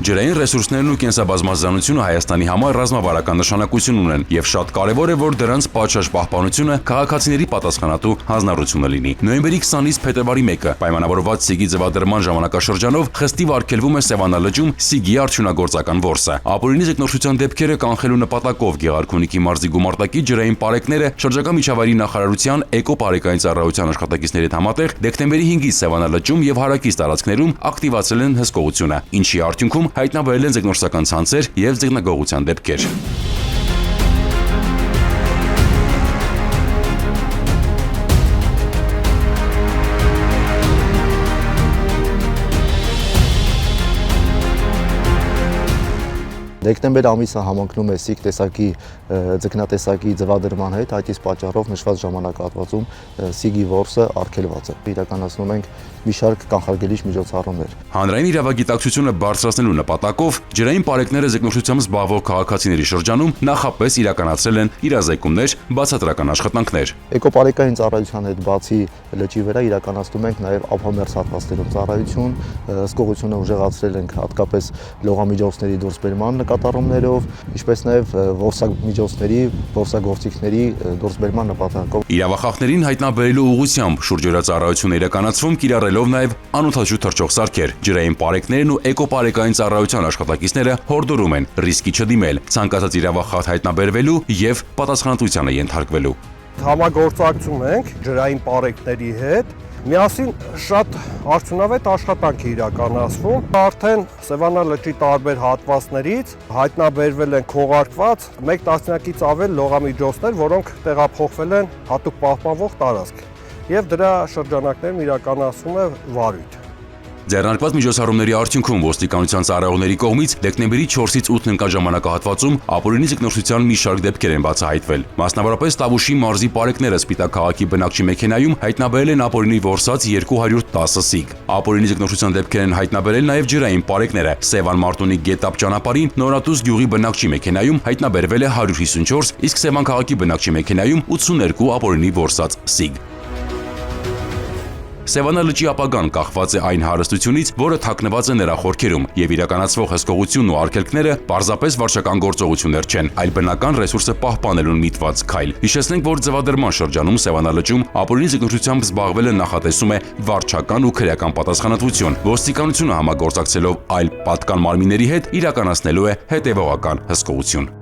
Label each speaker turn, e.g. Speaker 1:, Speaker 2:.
Speaker 1: Ջրային ռեսուրսներն ու կենսաբազմազանությունը Հայաստանի համար ռազմավարական նշանակություն ունեն եւ շատ կարեւոր է, որ դրանց պատշաճ պահպանությունը քաղաքացիների պատասխանատու հանձնառությունը լինի։ Նոյեմբերի 20-ից փետրվարի 1-ը պայմանավորված Սիգի ձևադրման ժամանակաշրջանով խստիվ արգելվում է Սևանա լճում Սիգի արդյունագործական որսը։ Ապօրինի ձկնորսության դեպքերը կանխելու նպատակով Գեղարքունիքի մարզի գումարտակի ջրային պարեկները շրջակա միջավայրի նախարարության էկոպարեկային ծառայության աշխատակիցների հետ համատեղ դեկտեմբերի 5-ից Սևանա լճում եւ հարակից տարածքներում ակտիվացրել են հսկողությունը, ինչի արդյունքում հայտնաբերել են ձկնորսական ցանցեր եւ ձկնագողության դեպքեր։
Speaker 2: Դեկտեմբեր ամիսը համընկնում է Սիգ տեսակի ձկնատեսակի ձվադրման հետ, այդ իսկ պատճառով նշված ժամանակահատվածում Սիգի որսը արգելված է։ Իրականացնում ենք մի շարք կանխարգելիչ միջոցառումներ։
Speaker 1: Հանրային իրավագիտակցությունը բարձրացնելու նպատակով ջրային պարեկները ձկնորսությամբ զբաղվող քաղաքացիների շրջանում նախապես իրականացրել են իրազեկումներ, բացատրական աշխատանքներ։
Speaker 2: Էկոպարեկային ծառայության հետ բացի լճի վրա իրականացնում ենք նաև ափամերձ հատվածներում ծառայություն, հսկողությունը ուժեղացրել ենք հատկապես լողամիջոցների դուրսբերման նկատառումներով, ինչպես նաև որսամիջոցների, որսագործիքների դուրսբերման նպատակով։
Speaker 1: Իրավախախներին հայտնաբերելու ուղղությամբ շուրջօրյա ծառայություն է իրականացվում, կիրառելով նաև անօդաչու թռչող սարքեր։ Ջրային պարեկներն ու էկոպարեկային ծառայության աշխատակիցները հորդորում են ռիսկի չդիմել, ցանկացած իրավախախտ հայտնաբերվելու եւ պատասխանատվության ենթարկվելու։
Speaker 3: Համագործակցում ենք ջրային պարեկների հետ։ Միասին շատ արդյունավետ աշխատանք է իրականացվում։ Արդեն Սևանա լճի տարբեր հատվածներից հայտնաբերվել են քողարկված 1 տասնյակից ավել լողամիջոցներ, որոնք տեղափոխվել են հատուկ պահպանվող տարածք, եւ դրա շրջանակներում իրականացվում է վարույթ։
Speaker 1: Ձեռնարկված միջոցառումների արդյունքում ոստիկանության ծառայողների կողմից դեկտեմբերի 4-ից 8 ընկած ժամանակահատվածում ապօրինի ձկնորսության մի շարք դեպքեր են բացահայտվել։ Մասնավորապես Տավուշի մարզի պարեկները Սպիտակ քաղաքի բնակչի մեքենայում հայտնաբերել են ապօրինի որսած 210 սիգ։ Ապօրինի ձկնորսության դեպքեր են հայտնաբերել նաև ջրային պարեկները։ Սևան Մարտունի Գետապ ճանապարհին Նորատուզ գյուղի բնակչի մեքենայում հայտնաբերվել է 154, իսկ Սևան քաղաքի բնակչի մեքենայում 82 ապօրինի որսած սիգ։ Սևանա լճի ապագան կախված է այն հարստությունից, որը թաքնված է նրա խորքերում, եւ իրականացվող հսկողությունն ու արգելքները պարզապես վարչական գործողություններ չեն, այլ բնական ռեսուրսը պահպանելուն միտված քայլ։ Հիշեցնենք, որ ձվադրման շրջանում Սևանա լճում ապօրինի ձկնորսությամբ զբաղվելը նախատեսում է վարչական ու քրեական պատասխանատվություն։ Ոստիկանությունը համագործակցելով այլ պատկան մարմինների հետ իրականացնելու է հետևողական հսկողություն։